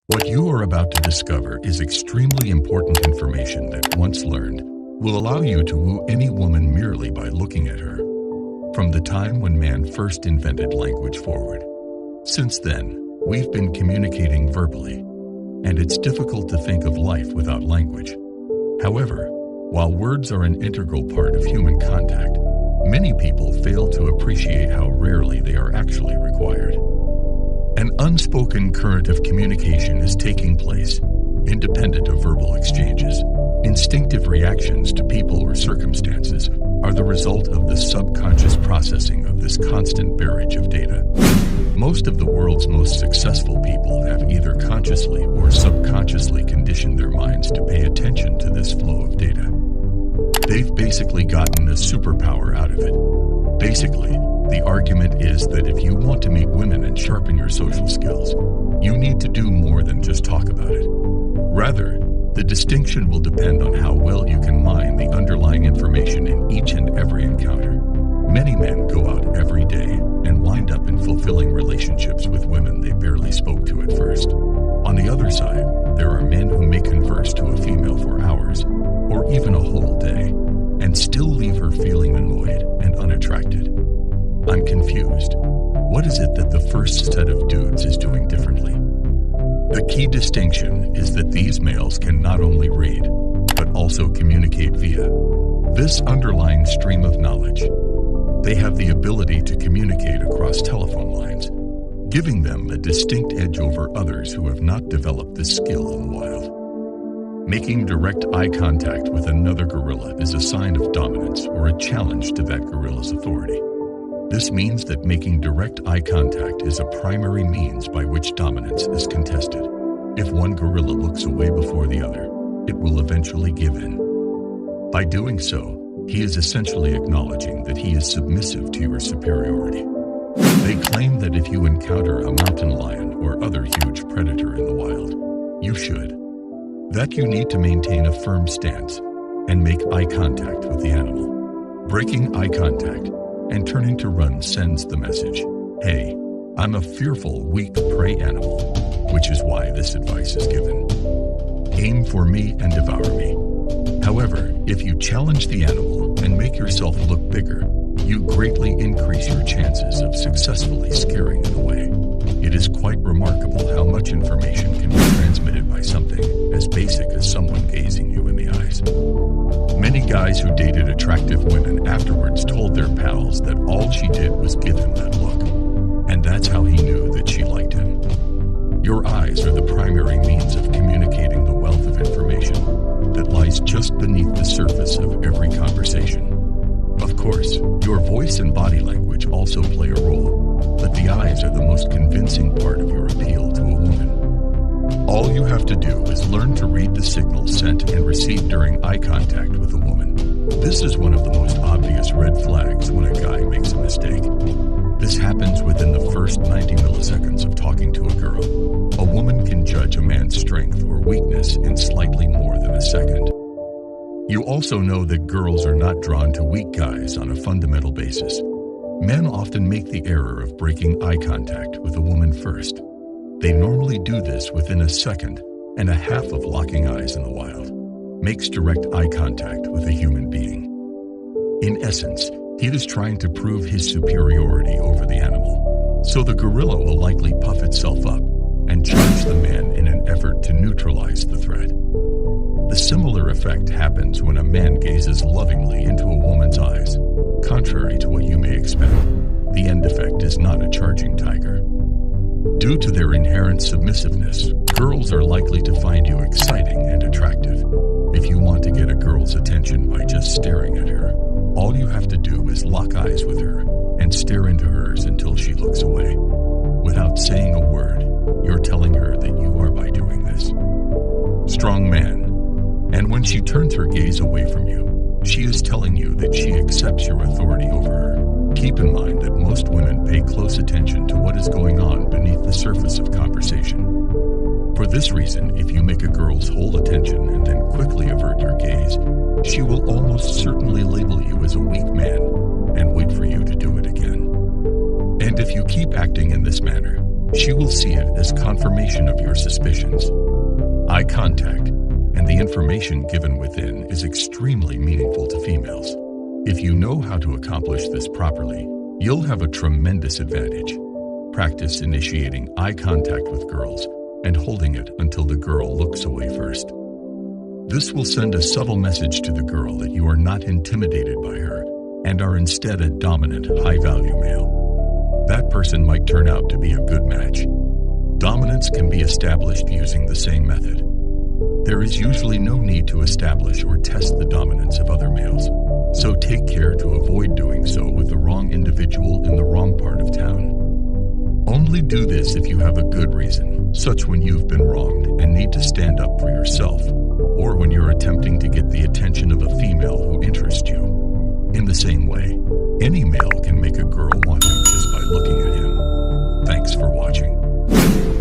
What you are about to discover is extremely important information that, once learned, will allow you to woo any woman merely by looking at her. From the time when man first invented language forward. Since then, we've been communicating verbally, and it's difficult to think of life without language. However, while words are an integral part of human contact, many people fail to appreciate how rarely they are actually required. An unspoken current of communication is taking place, independent of verbal exchanges. Instinctive reactions to people or circumstances are the result of the subconscious processing of this constant barrage of data. Most of the world's most successful people have either consciously or subconsciously conditioned their minds to pay attention to this flow of data. They've basically gotten a superpower out of it. Basically, the argument is that if you want to meet women and sharpen your social skills, you need to do more than just talk about it. Rather, the distinction will depend on how well you can mine the underlying information in each and every encounter. Many men go out every day and wind up in fulfilling relationships with women they barely spoke to at first. On the other side, there are men who may converse to a female for hours, or even a whole day, and still leave her feeling annoyed and unattracted. I'm confused. What is it that the first set of dudes is doing differently? The key distinction is that these males can not only read, but also communicate via this underlying stream of knowledge. They have the ability to communicate across telephone lines, giving them a distinct edge over others who have not developed this skill in the wild. Making direct eye contact with another gorilla is a sign of dominance or a challenge to that gorilla's authority. This means that making direct eye contact is a primary means by which dominance is contested. If one gorilla looks away before the other, it will eventually give in. By doing so, he is essentially acknowledging that he is submissive to your superiority. They claim that if you encounter a mountain lion or other huge predator in the wild, you should. That you need to maintain a firm stance and make eye contact with the animal. Breaking eye contact and turning to run sends the message, hey, I'm a fearful, weak prey animal, which is why this advice is given. Aim for me and devour me. However, if you challenge the animal and make yourself look bigger, you greatly increase your chances of successfully scaring it away. It is quite remarkable how much information can be transmitted by something as basic as someone gazing you in the eyes. Many guys who dated attractive women afterwards told their pals that all she did was give him that look, and that's how he knew that she liked him. Your eyes are the primary means of communicating the wealth of information that lies just beneath the surface of every conversation. Of course, your voice and body language also play a role, but the eyes are the most convincing part of your appeal to a woman. All you have to do is learn to read the signals sent and received during eye contact with a woman. This is one of the most obvious red flags when a guy makes a mistake. This happens within the first 90 milliseconds of talking to a girl. A woman can judge a man's strength or weakness in slightly more than a second. You also know that girls are not drawn to weak guys on a fundamental basis. Men often make the error of breaking eye contact with a woman first. They normally do this within a second and a half of locking eyes in the wild. Makes direct eye contact with a human being. In essence, he is trying to prove his superiority over the animal. So the gorilla will likely puff itself up and charge the man in an effort to neutralize the threat. The similar effect happens when a man gazes lovingly into a woman's eyes. Contrary to what you may expect, the end effect is not a charging tiger. Due to their inherent submissiveness, girls are likely to find you exciting and attractive. If you want to get a girl's attention by just staring at her, all you have to do is lock eyes with her and stare into hers until she looks away. Without saying a word, you're telling her that you are by doing this. Strong man. And when she turns her gaze away from you, she is telling you that she accepts your authority over her. Keep in mind that most women pay close attention to what is going on beneath the surface of conversation. For this reason, if you make a girl's whole attention and then quickly avert your gaze, she will almost certainly label you as a weak man and wait for you to do it again. And if you keep acting in this manner, She will see it as confirmation of your suspicions. Eye contact and the information given within is extremely meaningful to females. If you know how to accomplish this properly, you'll have a tremendous advantage. Practice initiating eye contact with girls and holding it until the girl looks away first. This will send a subtle message to the girl that you are not intimidated by her and are instead a dominant, high-value male. That person might turn out to be a good match. Dominance can be established using the same method. There is usually no need to establish or test the dominance of other males, so take care to avoid doing so with the wrong individual in the wrong part of town. Only do this if you have a good reason, such when you've been wronged and need to stand up for yourself, or when you're attempting to get the attention of a female who interests you. In the same way, any male can make a girl want him just by looking at him. Thanks for watching.